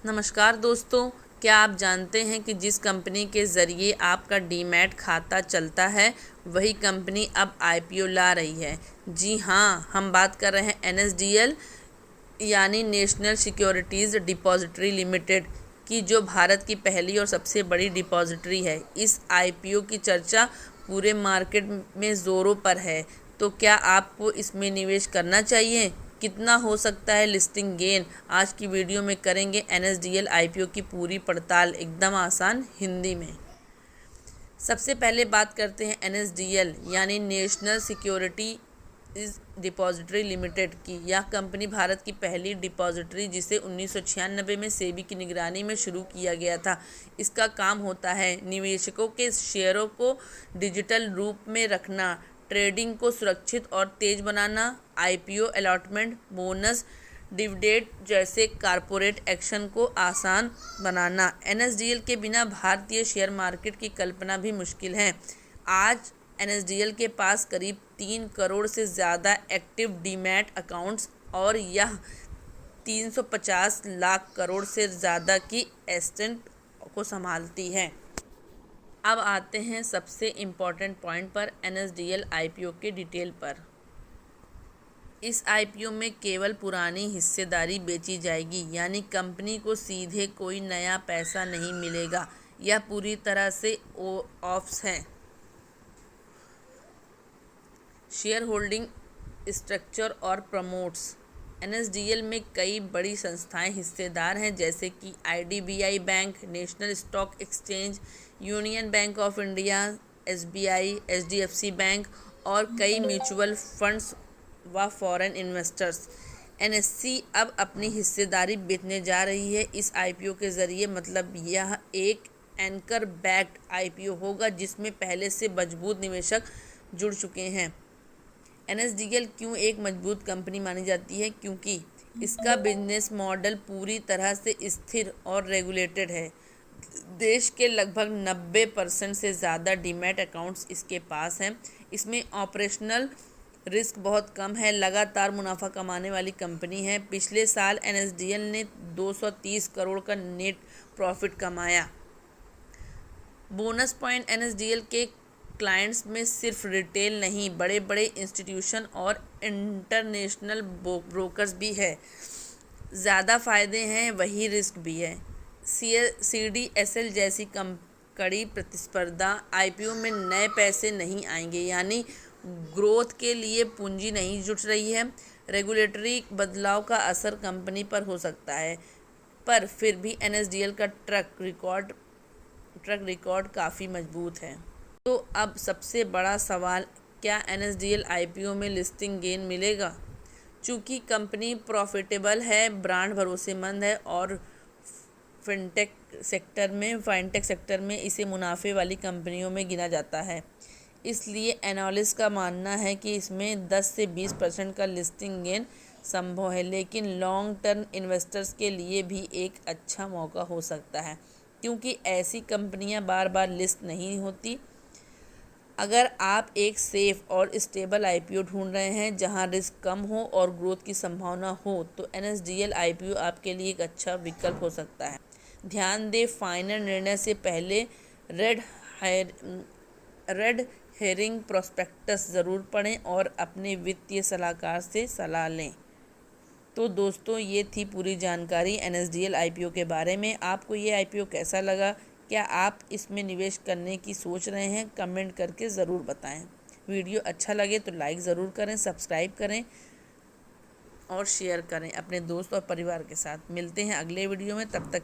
नमस्कार दोस्तों, क्या आप जानते हैं कि जिस कंपनी के ज़रिए आपका डीमैट खाता चलता है वही कंपनी अब आईपीओ ला रही है। जी हाँ, हम बात कर रहे हैं एनएसडीएल यानी नेशनल सिक्योरिटीज़ डिपॉजिटरी लिमिटेड की, जो भारत की पहली और सबसे बड़ी डिपॉजिटरी है। इस आईपीओ की चर्चा पूरे मार्केट में ज़ोरों पर है। तो क्या आपको इसमें निवेश करना चाहिए? कितना हो सकता है लिस्टिंग गेन? आज की वीडियो में करेंगे एनएसडीएल आईपीओ की पूरी पड़ताल, एकदम आसान हिंदी में। सबसे पहले बात करते हैं एनएसडीएल यानी नेशनल सिक्योरिटी इस डिपॉजिटरी लिमिटेड की। यह कंपनी भारत की पहली डिपॉजिटरी, जिसे 1996 में सेबी की निगरानी में शुरू किया गया था। इसका काम होता है निवेशकों के शेयरों को डिजिटल रूप में रखना, ट्रेडिंग को सुरक्षित और तेज बनाना, आईपीओ अलॉटमेंट, बोनस, डिविडेंड जैसे कॉरपोरेट एक्शन को आसान बनाना। एनएसडीएल के बिना भारतीय शेयर मार्केट की कल्पना भी मुश्किल है। आज एनएसडीएल के पास करीब 3 करोड़ से ज़्यादा एक्टिव डीमैट अकाउंट्स और यह 350 लाख करोड़ से ज़्यादा की एसेट को संभालती है। अब आते हैं सबसे इम्पॉर्टेंट पॉइंट पर, एनएसडीएल आईपीओ के डिटेल पर। इस आईपीओ में केवल पुरानी हिस्सेदारी बेची जाएगी, यानी कंपनी को सीधे कोई नया पैसा नहीं मिलेगा। यह पूरी तरह से ऑफ्स है। शेयर होल्डिंग स्ट्रक्चर और प्रमोट्स। एनएसडीएल में कई बड़ी संस्थाएं हिस्सेदार हैं, जैसे कि IDBI bank, national stock exchange, union bank of India, SBI, HDFC bank और कई म्यूचुअल फंड्स व फॉरेन इन्वेस्टर्स। एनएससी अब अपनी हिस्सेदारी बेचने जा रही है इस आईपीओ के ज़रिए। मतलब यह एक एंकर बैक्ड आईपीओ होगा जिसमें पहले से मजबूत निवेशक जुड़ चुके हैं। एनएसडीएल क्यों एक मजबूत कंपनी मानी जाती है? क्योंकि इसका बिजनेस मॉडल पूरी तरह से स्थिर और रेगुलेटेड है। देश के लगभग 90% से ज़्यादा डीमैट अकाउंट्स इसके पास हैं। इसमें ऑपरेशनल रिस्क बहुत कम है। लगातार मुनाफा कमाने वाली कंपनी है। पिछले साल एनएसडीएल ने 230 करोड़ का नेट प्रॉफिट कमाया। Bonus point. एनएसडीएल के क्लाइंट्स में सिर्फ रिटेल नहीं, बड़े बड़े इंस्टीट्यूशन और इंटरनेशनल ब्रोकर्स भी है। ज़्यादा फ़ायदे हैं वही रिस्क भी है। सीडीएसएल जैसी कड़ी प्रतिस्पर्धा। आईपीओ में नए पैसे नहीं आएंगे, यानी ग्रोथ के लिए पूंजी नहीं जुट रही है। रेगुलेटरी बदलाव का असर कंपनी पर हो सकता है, पर फिर भी एनएसडीएल का ट्रैक रिकॉर्ड काफ़ी मजबूत है। तो अब सबसे बड़ा सवाल, क्या एनएसडीएल आईपीओ में लिस्टिंग गेन मिलेगा? चूँकि कंपनी प्रॉफिटेबल है, ब्रांड भरोसेमंद है और फाइनटेक सेक्टर में इसे मुनाफे वाली कंपनियों में गिना जाता है, इसलिए एनालिस्ट का मानना है कि इसमें 10 से 20% का लिस्टिंग गेन संभव है। लेकिन लॉन्ग टर्म इन्वेस्टर्स के लिए भी एक अच्छा मौका हो सकता है, क्योंकि ऐसी कंपनियां बार बार लिस्ट नहीं होती। अगर आप एक सेफ और स्टेबल आईपीओ ढूंढ रहे हैं जहां रिस्क कम हो और ग्रोथ की संभावना हो, तो एनएसडीएल आईपीओ आपके लिए एक अच्छा विकल्प हो सकता है। ध्यान दें, फाइनल निर्णय से पहले रेड हेरिंग प्रोस्पेक्टस ज़रूर पढ़ें और अपने वित्तीय सलाहकार से सलाह लें। तो दोस्तों, ये थी पूरी जानकारी एनएसडीएल आईपीओ के बारे में। आपको ये आईपीओ कैसा लगा? क्या आप इसमें निवेश करने की सोच रहे हैं? कमेंट करके ज़रूर बताएं। वीडियो अच्छा लगे तो लाइक ज़रूर करें, सब्सक्राइब करें और शेयर करें अपने दोस्त और परिवार के साथ। मिलते हैं अगले वीडियो में, तब तक